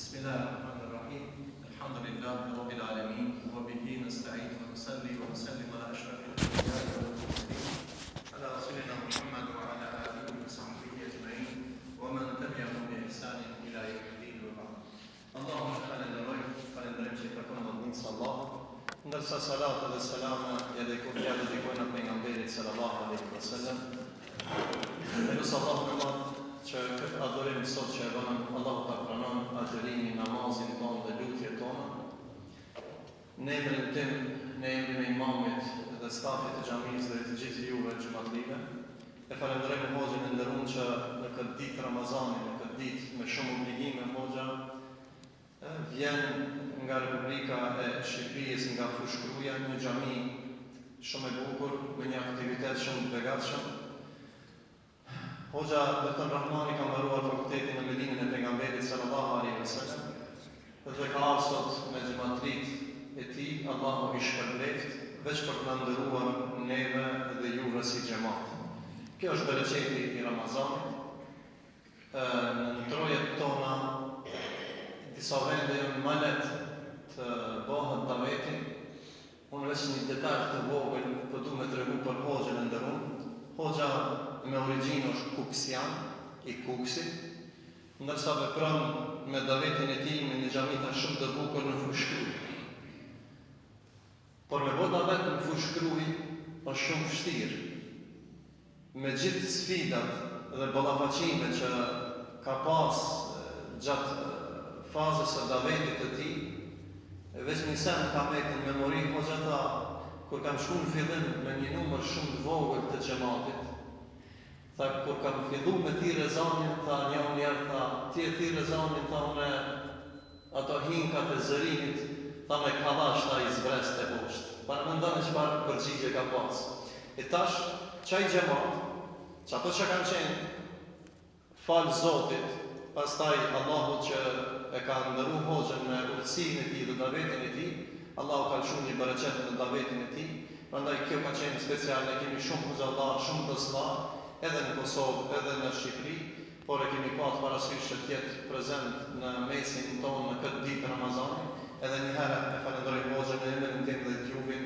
بسم الله الرحمن الرحيم الحمد لله رب العالمين وبه نستعين ونصلي ونسلم على أشرف الأنبياء والمرسلين على رسولنا محمد وعلى آله وصحبه أجمعين ومن تبعهم بإحسان إلى يوم الدين وبعد. اللهم falenderojmë që takon vëndin së Allahut, ndërsa salatë dhe selama edhe kur fjalët dikojnë pejgamberit sallallahu alaihi wasallam. Ne lutem Allahun që këtë adorim sot që e bënëm, Allahu ta pranon agjërimin, namazin tonë dhe lutjet tona. Në emrin tim, në emrin e imamit dhe stafit të xhamisë dhe të gjithë juve xhamatlive, e falenderojmë Hoxhën e nderuar që në këtë ditë Ramazani, në këtë ditë me shumë obligime Hoxha vjen nga Republika e Shqipërisë, nga Fushkruja, një xhami shumë e bukur, me një aktivitet shumë të begatshëm. Hoxha Dr. Rahmani ka mbaruar fakultetin në Medinën e pejgamberit sallallahu alaihi wasallam dhe ka ardhur sot me xhamatlit e tij, Allahu i shpërbleft, veç për të na nderuar neve dhe juve si xhamat. Kjo është bereqeti i Ramazanit. Në trojet tona disa vende janë malet të bëhet daveti. Unë veç një detaj të vogël po du me tregu për Hoxhën e nderuar. Hoxha me origjinë është kuksian, i Kuksit, ndërsa vepron me davetin e tij në një xhamita shumë të bukur në Fushkruj. Por me bë davet në Fushkruj është shumë vështirë. Me gjithë sfidat dhe ballafaqime që ka pas gjatë fazës së davetit të tij, veç një sen ka metin në memori, Hoxha tha, kur kam shku në fillim me një numër shumë të vogël të xhamatit, tha, kur kam fillu me thi rezanin, tha, njerë, tha, ti e thi rezanin, tha, une, ato hinkat e zërinit, tha, me kalash, tha, i zbres të poshtë. Para me ndane që parë përgjigje ka pas. E tash, qaj xhamat, që ato që kanë qenë, falë Zotit, pastaj Allahu që e ka ndëru Hoxhën me urtësinë e tij dhe davetin e tij, Allahu ka lëshu një bereqet në davetin e tij. Prandaj kjo ka qenë special, ne kemi shumë xhallar, shumë të slar, edhe në Kosovë, edhe në Shqipëri, por e kemi pasur parasysh që të jetë prezant në mesin tonë në këtë ditë Ramazani. Edhe një herë e falenderoj Hoxhën në emrin tim dhe të juve.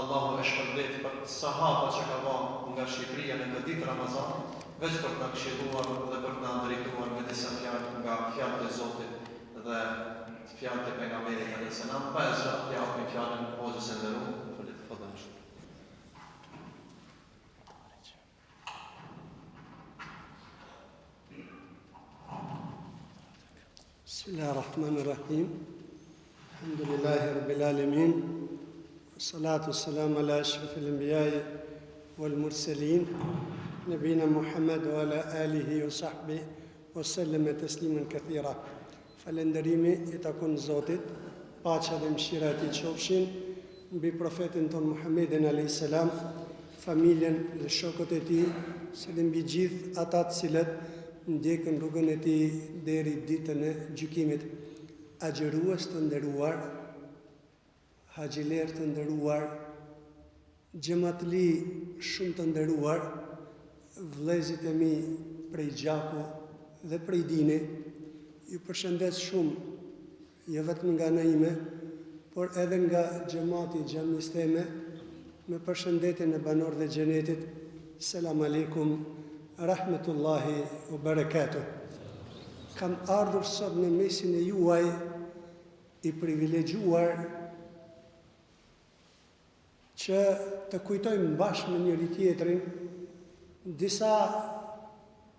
Allahu e shpërblet për sahabët që ka vënë nga Shqipëria në këtë ditë Ramazani, veç për të na këshilluar dhe për të na drejtuar me disa fjalë nga fjalët e Zotit dhe fjalët e pejgamberit alayhis salam. Pa e zgjat japim fjalën Hoxhës së nderuar, për të fodësh. Bismillahirrahmanirrahim. Alhamdulillahi rabbil alamin. Wassalatu wassalamu ala ashrafil anbiya'i wal mursalin, nabina Muhammad wa ala alihi wa sahbihi wa sallama tasliman kathira. Falënderimi i takon Zotit, paqja dhe mëshira e tij qofshin mbi profetin ton Muhammedin alayhis salam, familjen dhe shokët e tij, si dhe mbi gjithë ata të cilët ndjekën rrugën e tij deri ditën e gjykimit. Agjërues të nderuar, haxhiler të nderuar, xhamatli shumë të nderuar, vëllezërit e mi prej gjaku dhe prej dini, ju përshëndes shumë, jo vetëm nga ana ime, por edhe nga xhamati i xhamisë teme, me përshëndetjen e banorëve të xhenetit. Selam aleikum, rahmetullahi wa barakatuh. Kam ardhur sot në mesin e juaj i privilegjuar që të kujtojmë bashkë me njëri tjetrin disa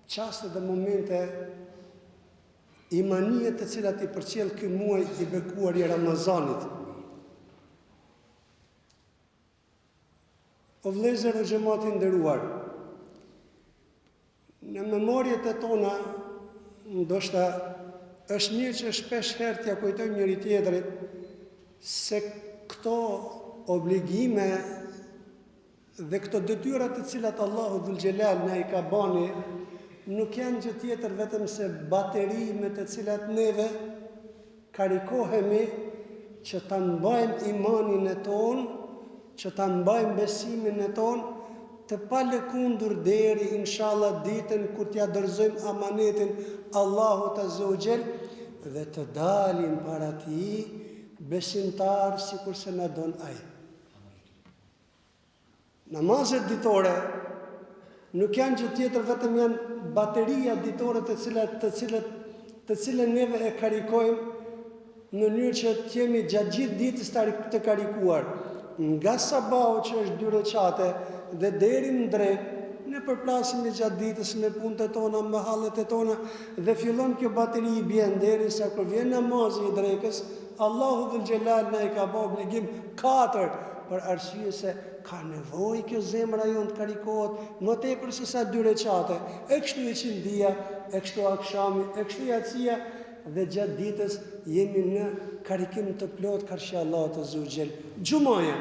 çaste dhe momente imanie të cilat i përcjell ky muaj i bekuar i Ramazanit. O vëllezër e xhamatit nderuar, në memorjet e tona, ndoshta është mirë që shpesh herë t'ja kujtojmë njëri tjetrit se këto obligime dhe këto detyra të cilat Allahu Dhul Xhelal na i ka bani nuk janë gjë tjetër vetëm se bateri me të cilat neve karikohemi që ta mbajmë imanin e tonë, që ta mbajmë besimin e tonë, të palëkundur deri inshallah ditën kur t'ja dorëzojmë amanetin Allahut Azza wa Jall dhe të dalin para ti besimtar sikur se na don ai. Namazet ditore nuk janë gjë tjetër, vetëm janë bateria ditore të cilën neve e karikojmë në mënyrë që të jemi gjatë gjithë ditës të karikuar. Nga sabahu që është 2 rekate dhe deri në drek, ne përplasim gjatë ditës me punët e tona, me hallet e tona dhe fillon kjo bateri i bjen derisa kur vjen namazi i drekës, Allahu Dhul Xhelal na i ka bërë obligim 4 për arsye se ka nevojë kjo zemra jonë të karikohet më tepër se sa 2 rekate. E kështu e qindia, e kështu akshami, e kështu jacia dhe gjatë ditës jemi në karikim të plot karshi Allahut Azza wa Jall. Xumaja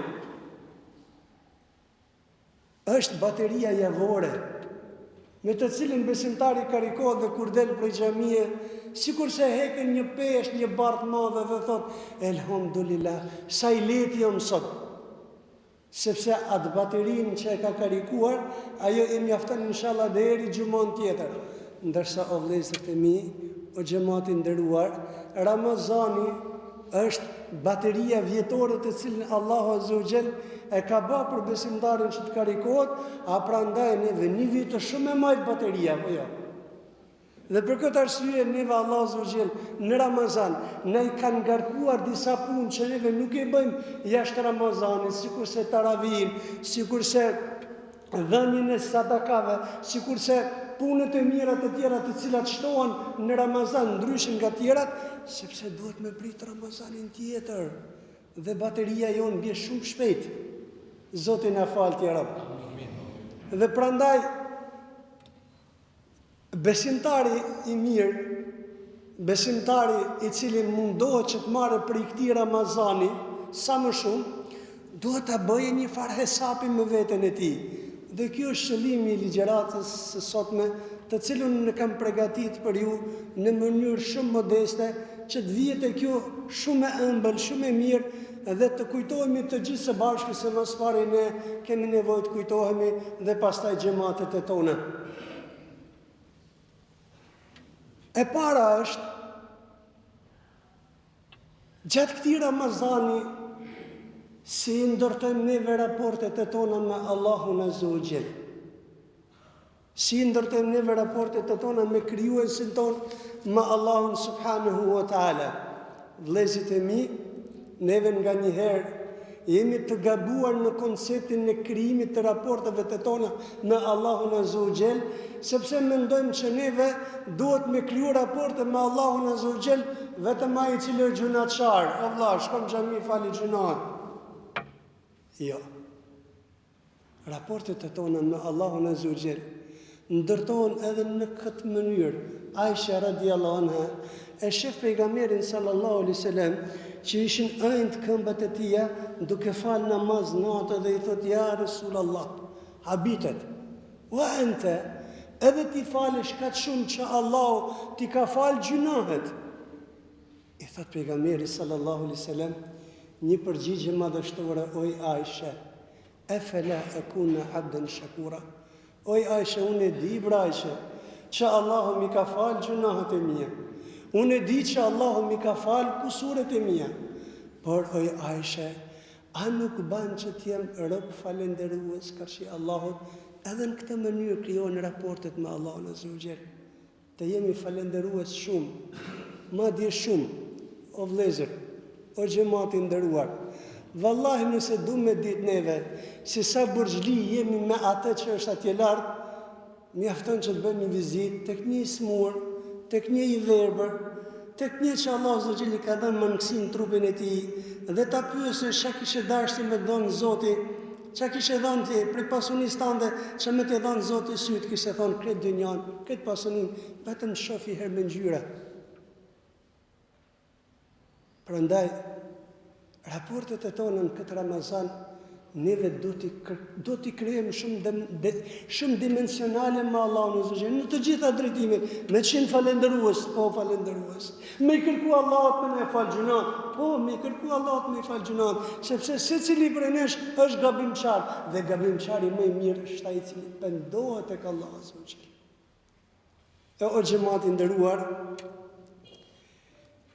është bateria javore me të cilin besimtari karikohet dhe kur del prej xhamie, sikur se heken një peshë, një bardh madhe dhe thot, elhamdulillah, sa i lehtë jam sot. Sepse atë baterinë që e ka karikuar, ajo e mjafton inshallah deri xhumon tjetër. Ndërsa o vëllezërit e mi, o xhamati nderuar, Ramazani është bateria vjetore të cilën Allahu Azza wa Jall e ka bërë për besimtarin që të karikohet, a prandaj neve një vit të shumë e majtë bateria, apo jo? Dhe për këtë arsye neve Allahu Azza wa Jall në Ramazan ne i kanë ngarkuar disa punë që neve nuk e bëjmë jashtë Ramazanit, sikurse taravih, sikurse dhënien e sadakave, sikurse punët e mira të tjera të cilat shtohen në Ramazan ndryshe nga tjerat, sepse duhet me prit Ramazanin tjetër dhe bateria jonë bie shumë shpejt. Zoti na fal tjera. Dhe prandaj besimtari i mirë, besimtari i cili mundohet që të marrë prej këtij Ramazani sa më shumë, duhet ta bëjë një farë hesapi me veten e tij. Dhe kjo është qëllimi i ligjëratës së sotme, të cilën ne kam përgatitur për ju në mënyrë shumë modeste, që të vihet e kjo shumë e ëmbël, shumë e mirë dhe të kujtohemi të gjithë së bashku se më së pari ne kemi nevojë të kujtohemi dhe pastaj xhamatet e tona. E para është gjatë këtij Ramazani si ndërtojmë neve raportet e tona me Allahun Azza wa Jall. Si ndërtojmë neve raportet e tona me krijuesin ton, me Allahun Subhanahu wa Taala. Vëllezërit e mi, neve nga një herë jemi të gabuar në konceptin e krijimit të raporteve të tona me Allahun Azza wa Jall, sepse mendojmë që neve duhet me kriju raporte me Allahun Azza wa Jall vetëm ai i cili është gjunaçar. O vëlla, shkon në xhami fali gjunat. Jo. Raportet e tona me Allahun Azza wa Jall ndërtohen edhe në këtë mënyrë. Aisha radiallahu anha e shef pejgamberin sallallahu alaihi wasallam që ishin ëndë këmbët e tija duke fal namaz natë dhe i thot ja Resulallah, habitet, wa ente, edhe ti falesh kaq shumë që Allahu ti ka fal gjunahet. I thot pejgamberi sallallahu alaihi wasallam një përgjigje madhështore, oj Aisha, efela akuna abdan shakura. Oj Aisha, unë e di brajshe që Allahu mi ka fal gjunahet e mia. Unë e di që Allahu mi ka fal kusuret e mia. Por oj Aisha, a nuk ban që t'jem rob falenderues karshi Allahut, edhe në këtë mënyrë krijohen raportet me Allahun Azza wa Jall. Të jemi falenderues shumë, madje shumë, o vëllezër, o xhamati nderuar. Vallahi nëse du me ditë neve si sa burxhli jemi me atë që është atje lart, mjafton që të bëjmë një vizitë tek një smur, tek një i verbër, tek një që Allahu Azza wa Jall ka dhënë mundësi në trupin e tij dhe ta pyesë çka kishe dashur me dhënë Zoti, çka kishe dhënë ti për pasunisë tënde, që më të dhënë Zoti syt, kishe thonë këtë dynjan, këtë pasuninë, vetëm shofi herë me ngjyra. Prandaj raportet e tona në këtë Ramazan neve do t'i krijojmë shumë dimensionale me Allahun Azza wa Jall, në të gjitha drejtimet, me qenë falendërues, po falendërues, me kërku Allahut me fal gjunat, po me kërku Allahut me fal gjunat, sepse secili prej nesh është gabimçar dhe gabimçari më i mirë është ai i cili pendohet tek Allahu Azza wa Jall. O xhamati nderuar,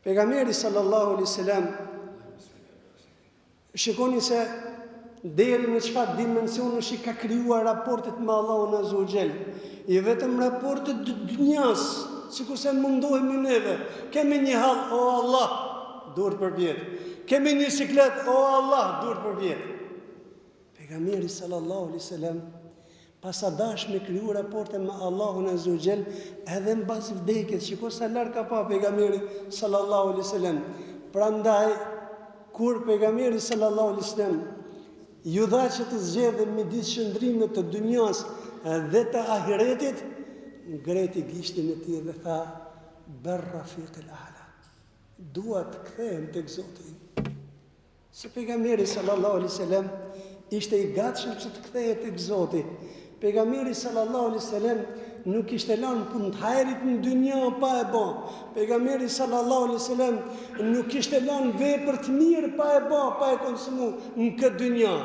Pejgamberi sallallahu alaihi wasallam, shikoni se deri në çfarë dimensionesh i ka krijuar raportet me Allahun azza wa jall. I vetëm raportet të dynjas, sikur se mundohemi neve. Kemi një hall, o Allah, duhet përpjet. Kemi një siklet, o Allah, duhet përpjet. Pejgamberi sallallahu alaihi wasallam pas a dash me kriju raporte me Allahun azza wa jall, edhe mbas vdekjes, shikoj sa larg ka pa pejgamberi sallallahu alaihi wasallam. Prandaj kur pejgamberi sallallahu alaihi wasallam ju dha që të zgjedhën midis shëndrimit të dynjas dhe të ahiretit, ngreti gishtin e tij dhe tha: "Ber rafiqil a'la." Dua të kthehem tek Zoti. Se pejgamberi sallallahu alaihi wasallam ishte i gatshëm që të kthehet tek Zoti. Pejgamberi sallallahu alaihi wasallam nuk ishte lënë punë të hajrit në dynjë pa e bë. Pejgamberi sallallahu alaihi wasallam nuk ishte lënë vepër të mirë pa e bë, pa e konsumuar në këtë dynjë.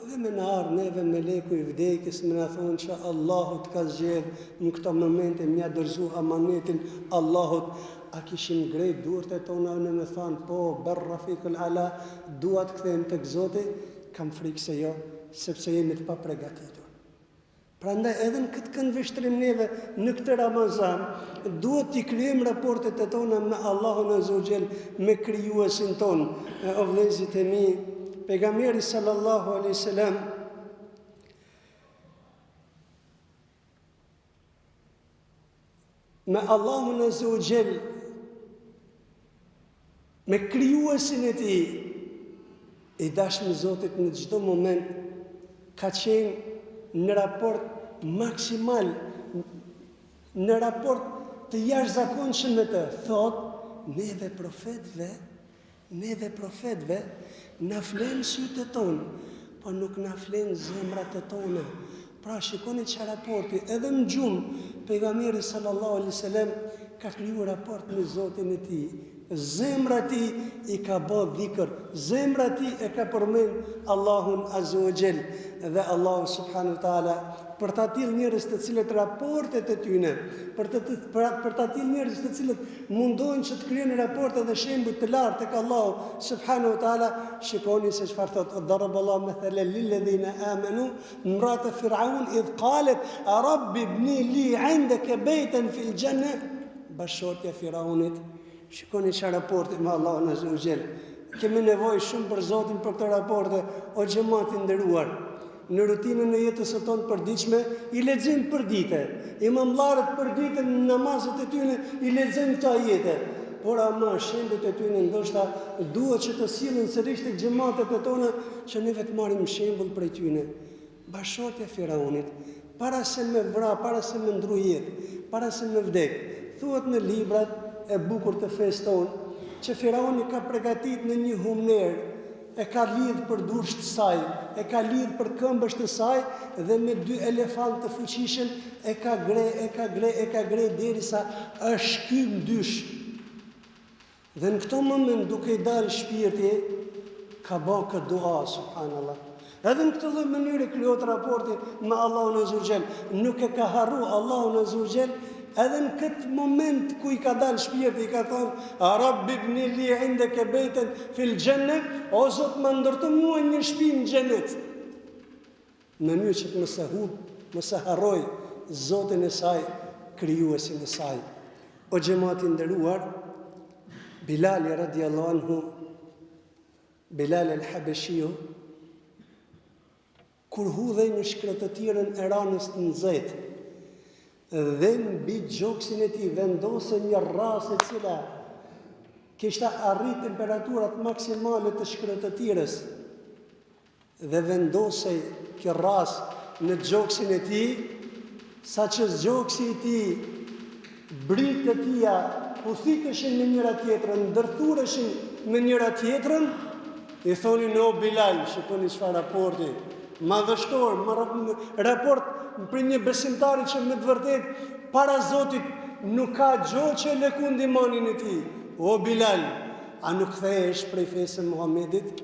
Dhe me në ardhë neve me leku i vdekjes me në thonë që Allahut ka zgjedh në këto momente mja dërzu amanetin Allahut. A kishim grejt duart e tona në me thanë, po, ber rafiqul ala, duat këthejmë të Zoti? Kam frikë se jo, sepse jemi të pa pregatitur. Prandaj edhe në këtë këndvështrim neve në këtë Ramazan, duhet t'i kryejmë raportet e tona me Allahun azza wa jall, me krijuesin ton. O vëllezërit e mi, pejgamberi sallallahu alaihi wasallam me Allahun azza wa jall, me krijuesin e tij, i dashur Zotit në çdo moment ka qenë në raport maksimal, në raport të jashtëzakonshëm me të. Thot, neve profetëve, na flen sytë tonë, po nuk na flen zemrat e tona. Pra shikoni çfarë raporti, edhe në gjumë, pejgamberi sallallahu alaihi wasallam ka krijuar raport me Zotin e tij. Zemra ti i ka bë dhikr, zemra ti e ka përmend Allahun azza wa jall. Dhe Allahu subhanahu wa taala për të atill njerëz të cilët raportet e tyne, për të atill njerëz të cilët mundohen që të krijojnë raporte dhe shembuj të lartë tek Allahu subhanahu wa taala, shikoni se çfarë thot: "Daraballahu mathalan lil ladhina amanu imra'at fir'aun idh qalet a rabbi ibni li 'indaka baytan fil janna." Bashortja Firaunit. Shikoni çfarë raporti me Allahun azza wa jall. Kemi nevojë shumë për Zotin për këto raporte, o xhamati nderuar. Në rutinën e jetës së tonë përditshme i lexojmë përdite. Imamllarët përdite në namazet e tyre i lexojnë këto ajete. Por ama shembujt e tyre ndoshta duhet që të sillen sërish tek xhamatet e tona që ne vetë marrim shembull prej tyre. Bashortja Firaunit, para se me vra, para se me ndru jetë, para se me vdek, thuhet në librat e bukur të fesë tonë që Firauni ka përgatit në një humner, e ka lidh për dursh të saj, e ka lidh për këmbësht të saj dhe me 2 elefant të fuqishëm e ka gre derisa është shkym dysh. Dhe në këto moment duke i dalë shpirti, ka bën këtë dua, subhanallah. Edhe në këtë lloj mënyre krijohet raporti me Allahun azza wa jall. Nuk e ka harru Allahun azza wa jall. Edhe në këtë moment ku i ka dalë shpirti, i ka thonë: "A rabbi ibni li 'indaka baytan fil janna", o Zot, më ndërto mua një shtëpi në xhenet. Në mënyrë që të mos e harroj Zotin e saj, krijuesin e saj. O xhamati nderuar, Bilal radiallahu anhu, Bilal el-Habeshiu, kur hudhej në shkretëtirën e ranës të nxehtë, dhe mbi gjoksin e tij vendose një rrasë e cila kishte arrit temperaturat maksimale të shkretëtirës, dhe vendosej kjo rrasë në gjoksin e tij, saqë gjoksi i tij, britë e tija puthiteshin me njëra tjetrën, ndërthureshin me njëra tjetrën, i thonin: "O Bilal, shikoni çfarë raporti madhështor, raport për një besimtari që me të vërtet para Zotit nuk ka gjohë që lekun imanin e tij. O Bilal, a nuk kthehesh prej fesë Muhamedit?"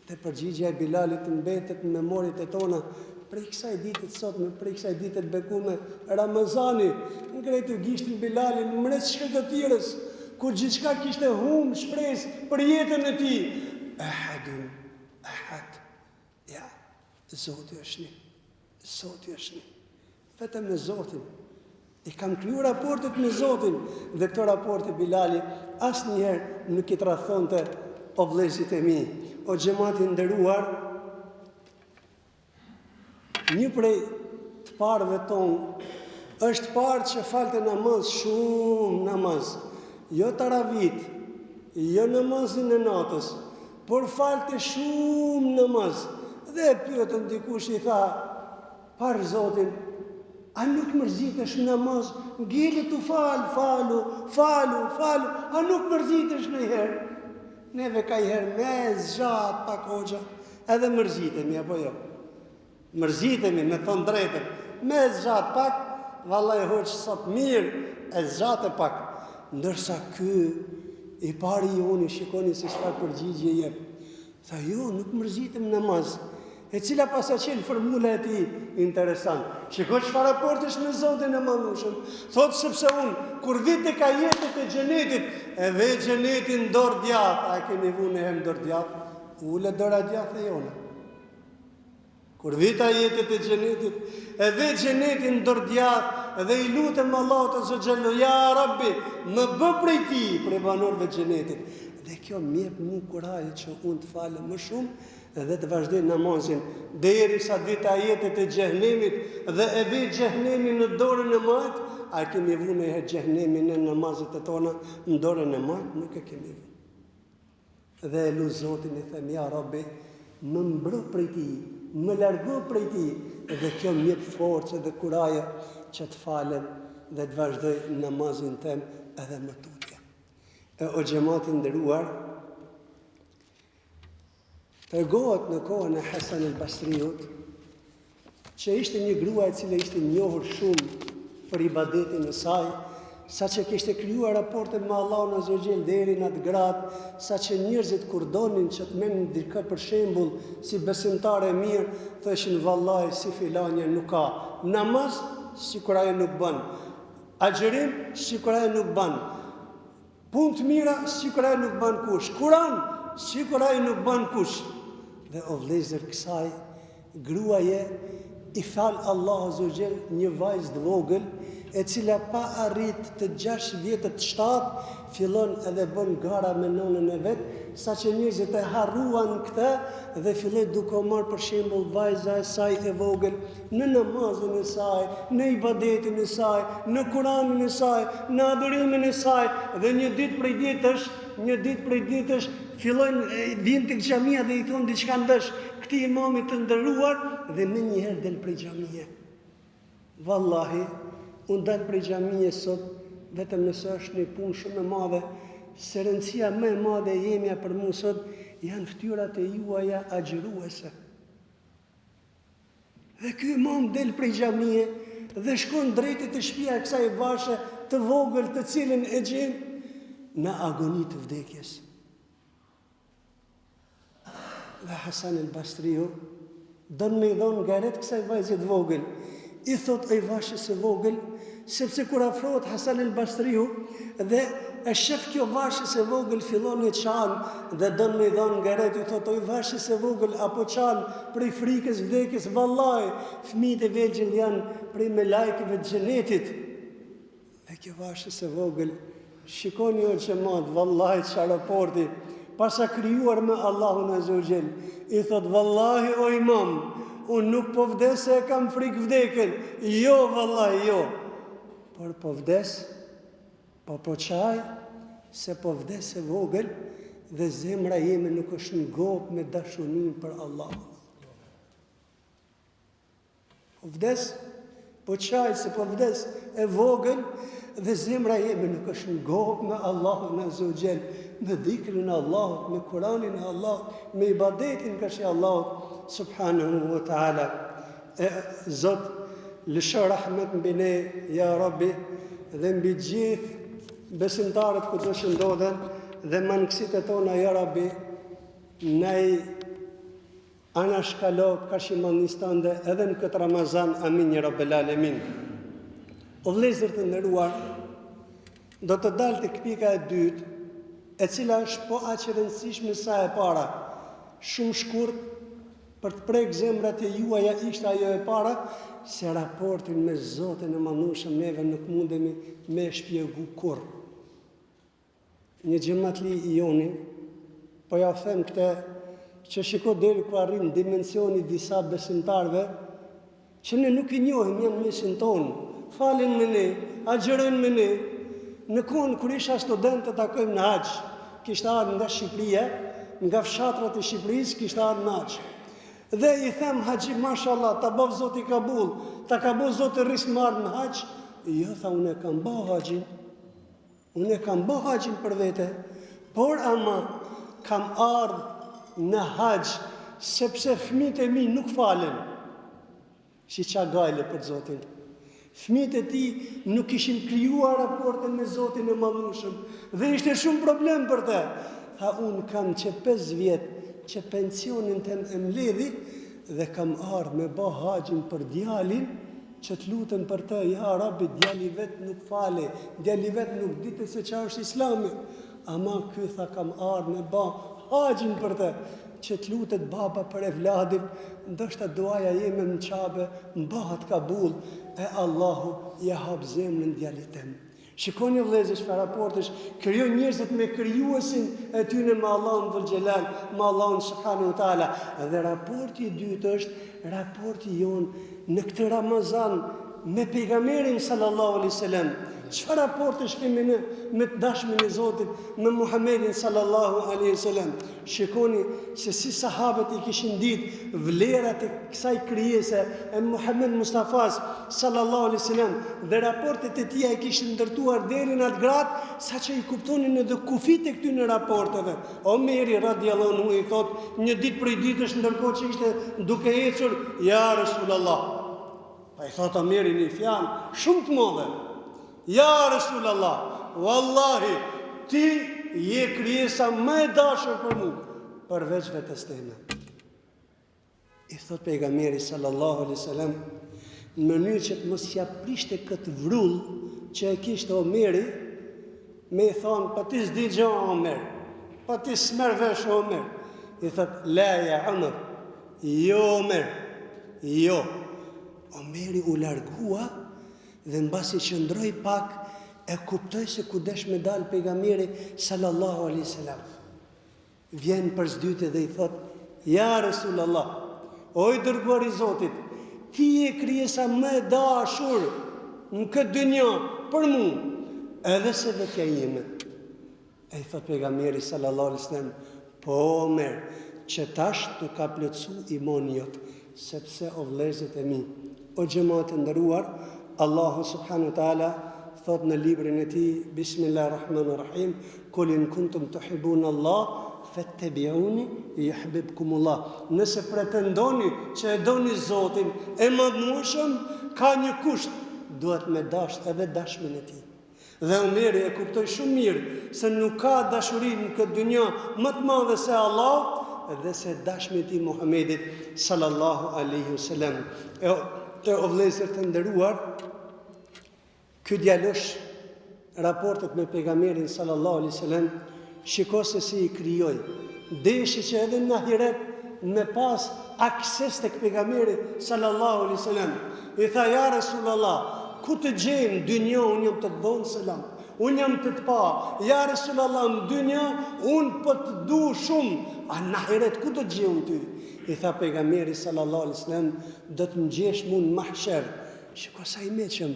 Dhe përgjigjja e Bilalit mbetet në memorit e tona. Prej kësaj ditë sotme, prej kësaj ditë bekume Ramazani, ngreti gishtin Bilalin mbres shkretëtirës, kur gjithçka kishte humbë shpresë për jetën e tij. Ahadun, ahad. Ja, Zoti është një. Zoti është një. Vetëm me Zotin. I kam kriju raportet me Zotin dhe këto raporte Bilali asnjëherë nuk I tradhonte o vëllezërit e mi, o xhamati nderuar. Një prej të parëve tonë është parë që falte namaz, shumë namaz, jo taravit, jo namazin e natës, por falte shumë namaz. Dhe pyetën dikush I tha, parë Zotin, a nuk mërzitesh në namaz? Ngeli tu falu, a nuk mërzitesh ndonjëherë? Neve kajherë me zgjat pak hoxha, edhe mërzitemi apo jo? Mërzitemi me thonë drejtën, me zgjat pak, vallai hoxh sot mirë, e zgjate pak. Ndërsa ky I pari joni, shikoni se çfarë përgjigje jep. Tha jo, nuk mërzitem në namaz. E cila pas ka qenë formula e tij interesant. Shikoj çfarë raportesh me Zotin e Madhushëm. Thotë sepse unë kur vi tek ajetet e xhenetit, e ve xhenetin dorë djathtë, a keni vënë hem dorë djathtë? Ule dora djathtë jone. Kur vit ajetet e xhenetit, e ve xhenetin dorë djathtë dhe I lutem Allahut Azza Xhallu, ja Rabbi, më bë prej ti, prej banorëve të xhenetit. Dhe kjo më jep mua kuraje që unë të falem më shumë dhe të vazhdoj namazin derisa të vit ajetet e xhenemit dhe e vi xhenemin në dorën e majt. A kemi vënë e xhenemin në namazet e tona në dorën e majt? Nuk e kemi vënë. Dhe e lu Zotin I them, ja Rabbi, më mbro prej ti, më largo prej ti, dhe kjo më jep forcë dhe kuraje që të falem dhe të vazhdoj namazin tem edhe më tutje. O xhamati nderuar, tregohet në kohën e Hasan al-Basriut që ishte një grua e cila ishte njohur shumë për ibadetin e saj, saqë kishte krijuar raporte me Allahun Azza wa Jall deri në atë grad, saqë njerëzit kur donin që të merrnin dikë për shembull si besimtare e mirë, thoshin vallahi si filanja nuk ka namaz, sikur ajo nuk bën. Agjerim, sikur ajo nuk bën. Punë të mira, sikur ajo nuk bën kush. Kur'an, sikur ajo nuk bën kush. Dhe o vëllezër kësaj gruaje I fal Allahu Azza wa Jall një vajzë të vogël e cila pa arrit të 6 vjetët 7 fillon edhe bën gara me nonën e vet, saqë njerëzit e harruan këtë dhe filloi duke u marrë për shembull vajza e saj e vogël në namazin e saj, në ibadetin e saj, në Kur'anin e saj, në adhurimin e saj dhe një ditë prej ditësh fillojnë vinë tek xhamia dhe I thonë diçka ndesh këtij imamit të nderuar dhe më njëherë del prej xhamie. Wallahi, unë dal prej xhamie sot vetëm nëse është një punë shumë e madhe, se rëndësia më e madhe e jemja për mua sot janë ftyrat e juaja agjëruese. Dhe ky imam del prej xhamie dhe shkon drejt te shtëpia e kësaj vashe të vogël të cilën e gjen në agoni të vdekjes. Dhe Hasan al-Basriu don me dhon garet kësaj vajze të vogël. I thot ai vashës e vogël, sepse kur afrohet Hasan al-Basriu dhe e shef kjo vashës e vogël fillon e çan dhe don me dhon garet, I thot ai vashës e vogël apo çan prej frikës vdekjes, vallahi fëmijët e vegjël janë prej me lajkeve të xhenetit. Dhe kjo vashës e vogël, shikoni o xhamat, vallahi çfarë raporti, pasa krijuar me Allahun Azza wa Jall, I thot vallahi o imam, unë nuk po vdes se e kam frikë vdekjen. Jo, vallahi, jo. Por po vdes, po qaj, se po vdes e vogël dhe zemra jeme nuk është në gopë me dashunin për Allah. Po vdes, po qaj, se po vdes e vogël dhe zemra jeme nuk është në gopë me Allahun Azza wa Jall, me dhikrin e Allahut, me Kur'anin e Allahut, me ibadetin këshi Allahut subhanahu wa ta'ala. Zot, lësho rahmet mbi ne, ja Rabbi, dhe mbi gjithë besimtarët ku të shëndodhen dhe mangësit e tona, ja Rabbi, ne I anashkalo kashimandistande edhe në këtë Ramazan, amin, ja Rabbel Alemin. O vëllezër të nderuar, Do të dalë të pika e dytë, e cila është po aq e rëndësishme sa e para. Shumë shkurt, për të prek zemrat e juaja ishte ajo e para, se raportin me Zotin e Madhërisht neve nuk mundemi me shpjegu kurrë. Një xhamatli i joni, po ja them këtë, që shiko deri ku arrin dimensioni disa besimtarve, që ne nuk i njohim, janë mesin tonë, falen me ne, agjerojnë me ne. Në kohën kur isha student të takojmë në haxh, kishte ardhur nga Shqipëria, nga fshatrat e Shqipërisë, kishte ardhur në haxh. Dhe i them haxhi, mashallah, ta bëv Zoti kabul, ta ka bëu Zoti rris marr në haxh. Jo, tha, unë e kam bëu haxhin. Unë e kam bëu haxhin për vete, por ama kam ardhur në haxh sepse fëmijët e mi nuk falen. Si qa gajle për Zotin. Fëmijët e tij nuk ishin krijuar raportin me Zotin e Madhërisht dhe ishte shumë problem për të. Tha, unë kam që 5 vjet që pensionin tem e mbledhi dhe kam ardhur me bë haxhin për djalin, që të lutem për të, ja Rabi, djali vet nuk fale, djali vet nuk ditë se çfarë është Islami. Ama ky tha, kam ardhur me bë haxhin për të, që të lutet baba për evladin, ndoshta duaja jeme në qabe, mbahet kabul, e Allahu ja hap zemrën djalit tem. Shikoni vëllezër, çfarë raportesh krijon njerëzit me krijuesin e tyre me Allahun dhul xhelal, me Allahun subhanahu wa taala. Dhe raporti i dytë është raporti jon në këtë Ramazan me pejgamberin sallallahu alaihi wasallam. Çfarë raportesh kemi ne me dashmin e Zotit, me Muhammedin sallallahu alaihi wasallam? Shikoni se si sahabët i kishin ditë vlerat e kësaj krijese e Muhammed Mustafas sallallahu alaihi wasallam dhe raportet e tij i kishin ndërtuar deri në atë grad saqë i kuptonin edhe kufit e këtyre raporteve. Omeri radhiyallahu anhu i thot një ditë prej ditësh ndërkohë që ishte duke ecur, ja Rasulullah. Pa i thot Omeri një fjalë shumë të madhe. Ja Rasulullah, wallahi, ti je krijesa më e dashur për mua, përveç vetes teme. I thot pejgamberi sallallahu alaihi wasallam, në mënyrë që të mos ja prishte këtë vrull që e kishte Omeri, me i thonë, pa ti s'di gjë Omer, pa ti s'merr vesh Omer. I thot, la ja Omer, jo Omer, jo. Omeri u largua dhe mbasi që ndroi pak, e kuptoi se ku desh me dal pejgamberi sallallahu alaihi wasallam. Vjen për s'dyti dhe i thot, ja Rasulullah, o i dërguar i Zotit, ti je krijesa më e dashur në këtë dynjë për mua, edhe se vetja ime. E i thot pejgamberi sallallahu alaihi wasallam, po Omer, që tash të ka plotsu imani jot, sepse o vëllezërit e mi, o xhamat e nderuar, Allahu subhanahu wa taala thot në librin e tij, Bismillahirrahmanirrahim, kul in kuntum tuhibbuna Allah fattabi'uni yuhibbukumullah. Nëse pretendoni që e doni Zotin e Madhërisht, ka një kusht, duhet me dash edhe dashmin e tij. Dhe Omeri e kuptoi shumë mirë se nuk ka dashuri në këtë dynjë më të madhe se Allah dhe se dashmi i tij Muhamedit sallallahu alaihi wasallam. E o vëllezër të nderuar, ky djalosh raportet me pejgamberin sallallahu alaihi wasallam, shiko se si i krijoi. Deshi që edhe në ahiret me pas akses tek pejgamberi sallallahu alaihi wasallam. I tha, ja Rasulullah, ku të gjejmë dynjë, unë jam të dhonë selam, unë jam të pa, ja Rasulullah, në dynjë unë po të du shumë, a në ahiret ku të gjejmë ty? I tha pejgamberi sallallahu alaihi wasallam, do të më gjesh mu në mahsher. Shiko sa i meqëm.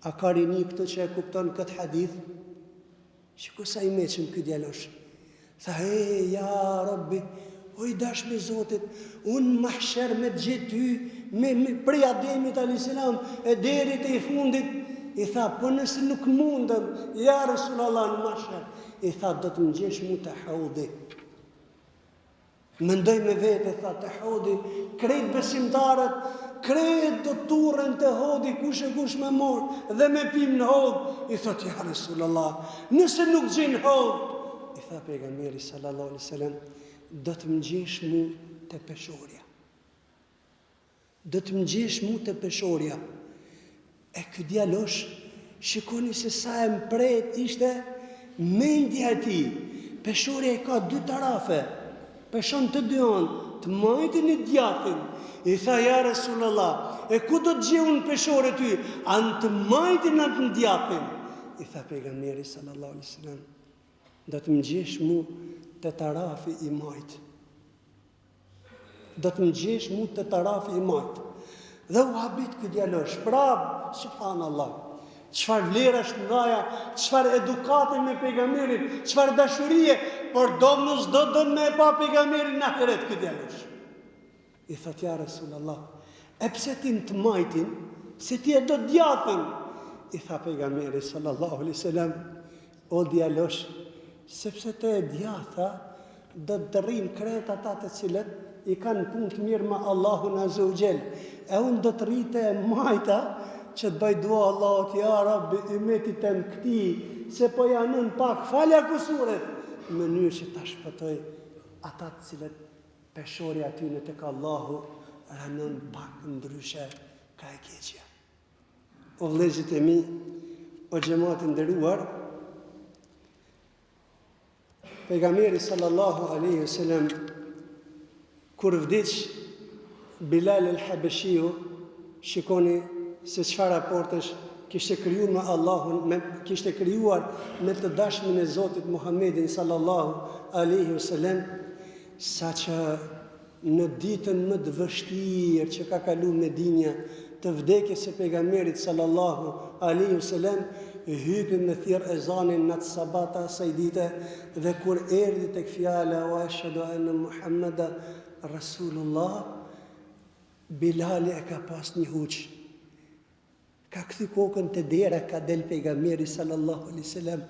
A ka rini këtë që e kupton këtë hadith? Shiko sa i meqëm këtë djalosh. Tha, ja Rabbi, o i dash me Zotit, unë mahsher me të gjithë ty, prej Ademit a.s. e deri te i fundit. I tha, po nëse nuk mundem, ja Rasulullah në mahsher. I tha, do të më gjesh mu të haudhi. Mendoj me vete, tha, të haudhi, krejt besimtarët, krejt do turën të hodhi, kush e kush me morë, dhe me pim në hodh. I thot, ja Rasulullah, nëse nuk gjenë hodh. I tha pejgamberi sallallahu alaihi wasallam, do të më gjesh mu të peshorja. Do të më gjesh mu të peshorja. E ky djalosh, shikoni se sa e mpret ishte mendja e tij. Peshori e ka dy tarafe, peshon të dy anë, të majtin e djathtin. I tha, ja Rasulullah, e ku do të gjej unë peshore ty? Anë të majtin atë në djathtin? I tha pejgamberi sallallahu alaihi wasallam, do të më gjesh mu të tarafi i majt. Do të më gjesh mu të tarafi i majt. Dhe u habit këtë djalosh, prap, subhanallah. Çfarë vlerash të mëdha, çfarë edukate me pejgamberin, çfarë dashurie, por domos do me pa pejgamberin në ahiret këtë djalosh. I thot, ja Rasulullah, e pse ti të majtin, se ti e do djathën? I tha pejgamberi sallallahu alaihi wasallam, o djalosh, sepse te e djatha do të rrin krejt ata të cilët i kanë punë të mirë me Allahun azza wa jall. E unë do të rrite e majta që të bëj dua Allahut, ja Rabbi, imetit e më këti, se po janën pak falja kusuret, në mënyrë që ta shpëtoj ata të cilët peshori aty në tek Allahu rënën pak ndryshe ka e keqja. O vëllezërit e mi, o xhamatin nderuar, pejgamberi sallallahu alaihi wasallam kur vdiq Bilal el-Habeshiu, shikoni se çfarë raportesh kishte krijuar me Allahun, kishte krijuar me të dashmin e Zotit Muhammedin sallallahu alaihi wasallam, saqë në ditën më të vështirë që ka kaluar Medinja, të vdekjes së pejgamberit sallallahu alaihi wasallam, hypi me thirr ezanin në të sabata asaj dite, dhe kur erdhi tek fjala wa ashhadu anna Muhammada Rasulullah, Bilali e ka pas një huq. Ka kthy kokën te dera, ka del pejgamberi sallallahu alaihi wasallam.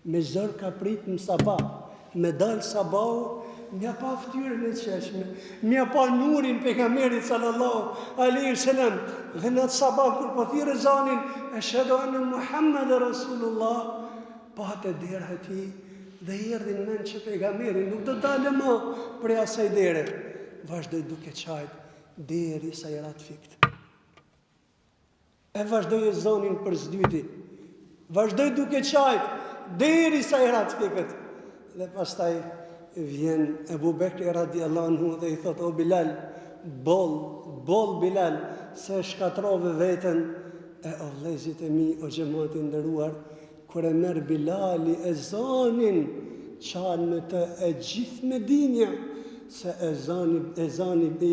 Me zor ka prit në sabah, me dal sabahu, mja pa ftyrën e qeshme, mja pa nurin pejgamberit sallallahu alaihi wasallam. Dhe në sabah kur po thirr ezanin, ashhadu anna Muhammad Rasulullah, pa te dera e tij dhe erdhin mend që pejgamberi nuk do dalë më prej asaj dere. Vazhdoi duke qajt deri sa i rat fikt. E vazhdoi ezanin për s'dyti. Vazhdoi duke qajt deri sa i rat fikt. Dhe pastaj vjen Ebu Bekri radiallahu anhu dhe i thot, o Bilal, bol Bilal, se shkatrove veten. E o vëllezërit e mi, o xhamati nderuar, kur e merr Bilali ezanin, qanë me të e gjithë Medinja, se ezani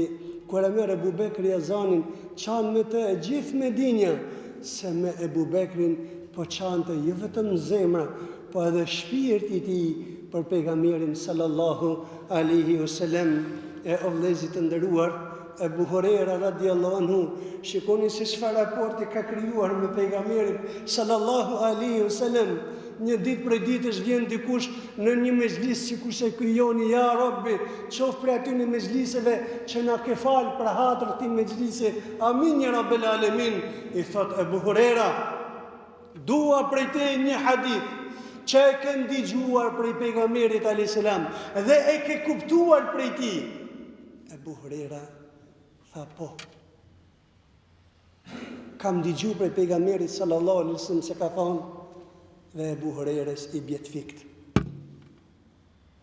kur e merr Ebu Bekri ezanin, qanë me të e gjithë Medinja, se me Ebu Bekrin po qante jo vetëm zemra, po edhe shpirti i tij për pejgamberin sallallahu alaihi wasallam. E o vëllezërit të nderuar, Ebu Huraira radiallahu anhu, shikoni se çfarë raporti ka krijuar me pejgamberin sallallahu alaihi wasallam. Një ditë prej ditësh vjen dikush në një mezhlis, sikur se krijoni, ja Rabbi, qof për aty në mezhliseve që na ke fal për hatër ti mezhlise, amin ya rabbel alamin. I thot Ebu Huraira, dua prej te një hadith që e ke ndigjuar prej pejgamberit alayhis salam dhe e ke kuptuar prej tij. Ebu Huraira tha, po, kam ndigjuar prej pejgamberit sallallahu alaihi wasallam se ka thonë, dhe Ebu Hurairës i bjet fikt.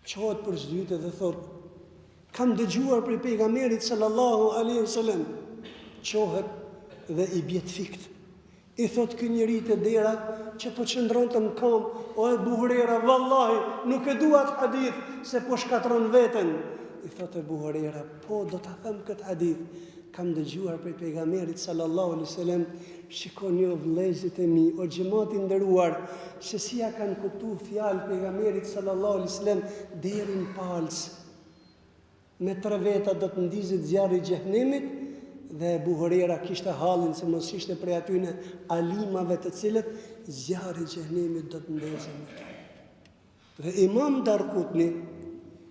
Qohet për s'dyte dhe thot, kam dëgjuar prej pejgamberit sallallahu alaihi wasallam. Qohet dhe i bjet fikt. I thot ky njeri te dera që po qëndronte në kam, o Ebu Huraira, vallahi nuk e dua atë hadith se po shkatron veten. I thot Ebu Huraira, po do ta them këtë hadith, kam dëgjuar prej pejgamberit sallallahu alaihi wasallam. Shikoni o vëllezërit e mi, o xhamati nderuar, se si ja kanë kuptuar fjalë pejgamberit sallallahu alaihi wasallam deri në palc. Me 3 veta do të ndizet zjarri i xhehenemit, dhe Ebu Huraira kishte hallin se mos ishte prej atyne alimave të cilët zjarri i xhehenemit do të ndezë me to. Dhe Imam Darqutni,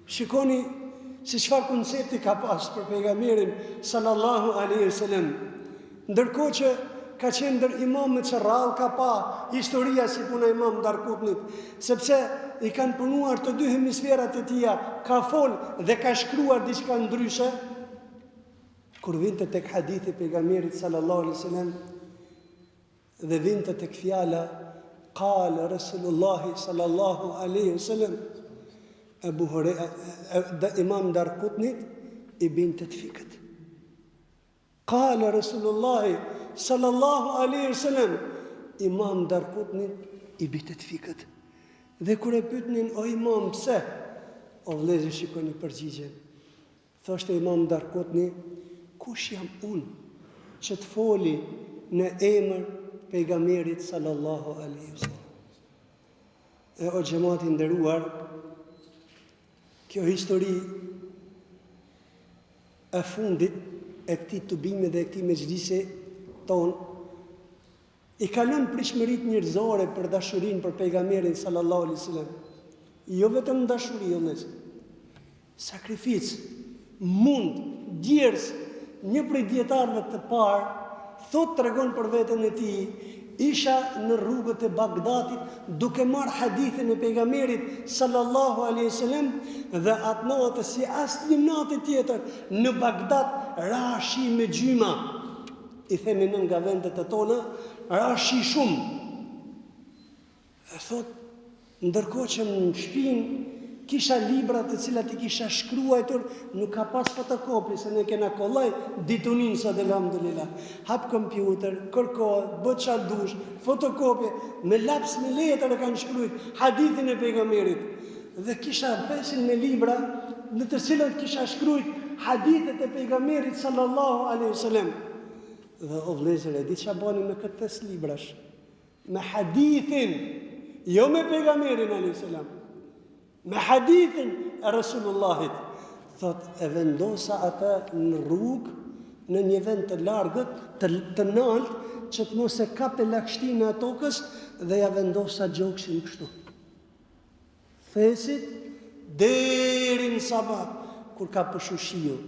shikoni se çfarë koncepti ka pas për pejgamberin sallallahu alaihi wasallam. Ndërkohë që ka qenë ndër imamët që rrallë ka pa historia si puna Imam Darqutnit, sepse i kanë punuar të dy hemisferat e tia, ka fol dhe ka shkruar diçka ndryshe. Kur vinte tek hadithi pejgamberit sallallahu alaihi wasallam, dhe vinte tek fjala qala Rasulullahi sallallahu alaihi wasallam, Abu Huraira, Imam Darqutni i bin të fikët. Qala Rasulullahi sallallahu alaihi wasallam, Imam Darqutni i bin të fikët. Dhe kur e pyetnin, o imam, pse? O vëllezër, shikoni përgjigjen. Thoshte Imam Darqutni, kush jam unë që të foli në emër pejgamberit sallallahu alaihi wasallam? E o xhamati nderuar, kjo histori e fundit e këtij tubimi dhe e këtij mexhlisi ton i ka lënë prishmërit njerëzore për dashurinë për pejgamberin sallallahu alaihi wasallam. Jo vetëm dashuri, sakrificë, mund, djerës. Një prej dietarëve të parë tregon për veten e tij, isha në rrugët e Bagdadit duke marrë hadithin e pejgamberit sallallahu alaihi wasallam dhe atë natë si asnjë natë tjetër në Bagdad rashi me gjyma. I themi në nga vendet e tona, rashi shumë. E thot, ndërkohë që në shtëpinë kisha libra të cilat i kisha shkruajtur, nuk ka pas fotokopi, se ne kena kollaj ditunin sot elhamdulillah. Hap kompjuter, kërkohet, bët çfarë dush, fotokopi, me laps me letër e kanë shkruajt hadithin e pejgamberit. Dhe kisha 500 libra në të cilat kisha shkruajt hadithet e pejgamberit sallallahu alaihi wasallam. Dhe o vëllezër, e di çfarë bani me këtë 5 librash? Me hadithin, jo me pejgamberin alaihi salam. Me hadithin e Rasulullahit. Thot, e vendosa atë në rrugë, në një vend të largët, të nalt, që të mos e kape lagështinë e tokës, dhe ja vendosa gjoksin kështu. Thesit deri në sabah, kur ka pëshu shiu,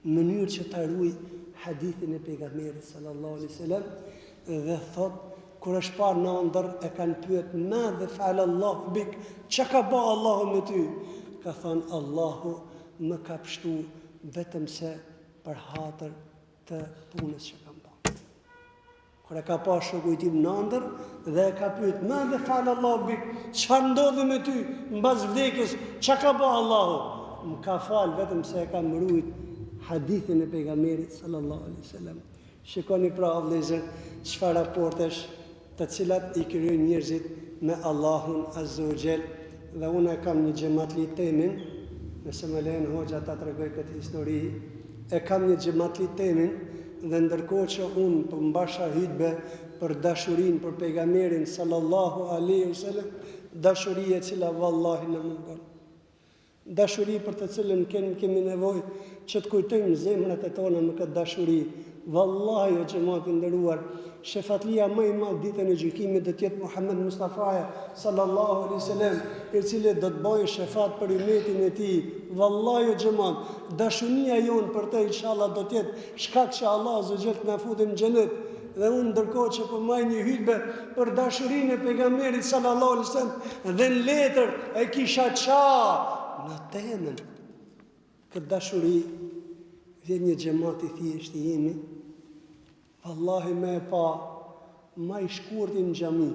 në mënyrë që ta ruaj hadithin e pejgamberit sallallahu alaihi wasallam, dhe thot, kur është parë në ndër, e kanë pyet, ma dhe falë Allahu bik, që ka ba Allahu me ty? Ka thonë, Allahu më ka pështu vetëm se për hatër të punës që kam ba. Kur e ka pa shoku i tim në ndër, dhe e ka pyet, ma dhe falë Allahu bik, çfarë ndodhi me ty, mbas vdekjes, që ka ba Allahu? Më ka falë vetëm se e ka mbrojt hadithin e pejgamberit sallallahu alaihi wasallam. Shikoni pra o vëllezër, çfarë raportesh të cilat i krijojnë njerëzit me Allahun Azza wa Jall. Dhe unë kam një xhamatli temin, nëse më lejon hoxha ta tregoj këtë histori, e kam një xhamatli temin dhe ndërkohë që unë po mbasha hutbe për dashurinë për pejgamberin sallallahu alaihi wasallam, dashuri e cila vallahi na mungon. Dashuri për të cilën kemi nevojë që të kujtojmë zemrat e tona me këtë dashuri. Vallahi o xhamati nderuar, shefatlia më e madhe ditën e gjykimit do të jetë Muhammed Mustafa sallallahu alaihi wasallam, i cili do të bëjë shefat për umetin e tij. Vallahi o xhamat, dashuria jon për të inshallah do të jetë shkak që Allah azza wa jall të na futë në xhenet. Dhe unë ndërkohë që po marr një hutbe për dashurinë e pejgamberit sallallahu alaihi wasallam dhe në letër e kisha në temën këtë dashuri, vjen një xhamat i thjesht i jemi, vallahi me e pa ma i shkurti në xhami,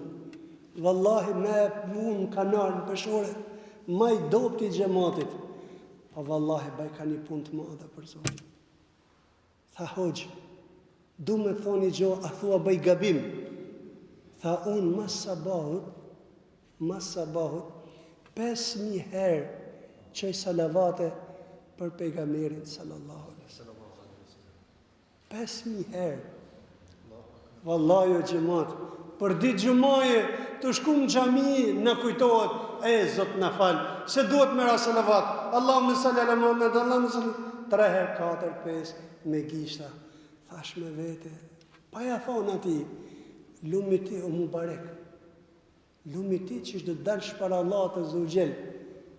vallahi me e punë kanar në peshore, ma i dopti xhamatit, pa vallahi baj ka një punë të madhe për Zotin. Tha hoxh, du me thoni gjo, a thua bëj gabim. Tha unë mas sabahut 5.000 herë qëj salavate për pejgamberin sallallahu alaihi wasallam. 5.000 herë. Vallahi o xhamat, për ditë xumaje të shkum në xhami në kujtohet, zot na fal, se duhet me ra salavat. Allahumma salli ala Muhammad, Allahumma salli 3 herë, 4, 5 me gishta. Thash me vete, pa ja thonë ati, lumi ti o mubarek, lumi ti që ishtë dhe dalë shpara Allah të zogjel,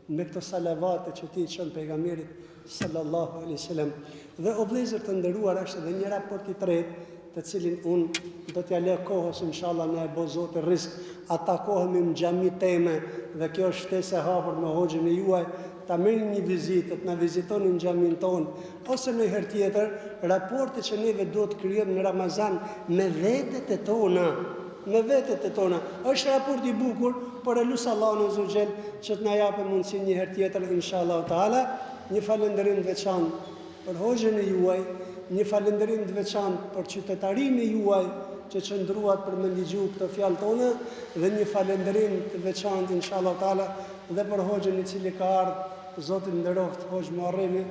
me këto salavate që ti qënë pejgamberit sallallahu alaihi wasallam. Dhe o vëllezër të nderuar, është edhe një raport i tretë, të cilin unë do t'ja le kohës, inshallah në e bo Zotë risk, ata kohëmi në xhami teme, dhe kjo është ftesë e hapur me hoxhën e juaj, ta merrni një vizitë, të na vizitoni në xhamin ton, ose në herë tjetër, raporte që neve duhet të krijojmë në Ramazan me vetët e tona. Me vetët e tona. Është raport i bukur, por e lusë Allahun Azza wa Jall që të na japë mundësinë një herë tjetër inshallah taala. Një falënderim të veçantë për hoxhën e juaj, një falënderim të veçantë për qytetarinë e juaj që qëndruat për me ndigju këto fjalë tona, dhe një falënderim të veçantë inshallah taala dhe për hoxhën i cili ka ardhur, Zoti nderoft hoxh Muharremi,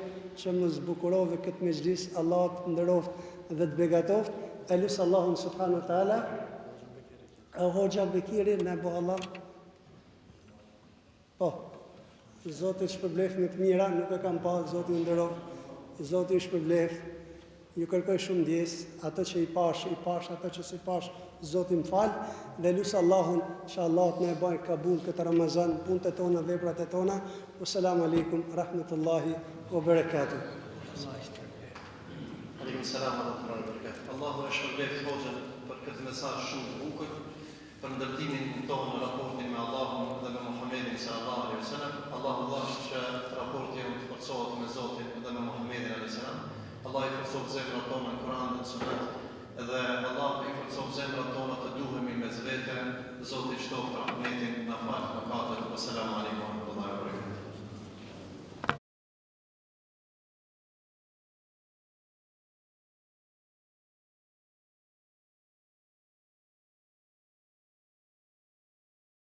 që më zbukurove këtë mezhlis, Allah të nderoft dhe të begatoft. E lusë Allahun subhanahu wa taala. E hoxha Bekiri në bo Allah. Po, Zoti shpërbleft me të mira, nuk e kam pa, Zoti nderoft, Zoti shpërbleft. Ju kërkoj shumë ndjes, ato që i pash, ato që si pash, Zoti më fal, dhe lusë Allahun që Allah të ne bajë kabul këtë Ramazan, punët e tona, veprat e tona. Wassalamu alaikum, rahmetullahi wa barakatuh. Aleikum salam wa rahmatullahi wa barakatuh. Allahu e shpërbleft hoxhën për këtë mesazh shumë të bukur, për ndërtimin tonë në raportin me Allahun dhe me Muhammedin sallallahu alaihi wasallam. Allahu Allah që raporti jonë të forcohet me Zotin dhe me Muhammedin alaihi salam. Allah i forcohet zemrat tona në Kur'an dhe në Sunet, dhe Allah i forcohet zemrat tona të duhemi me vetë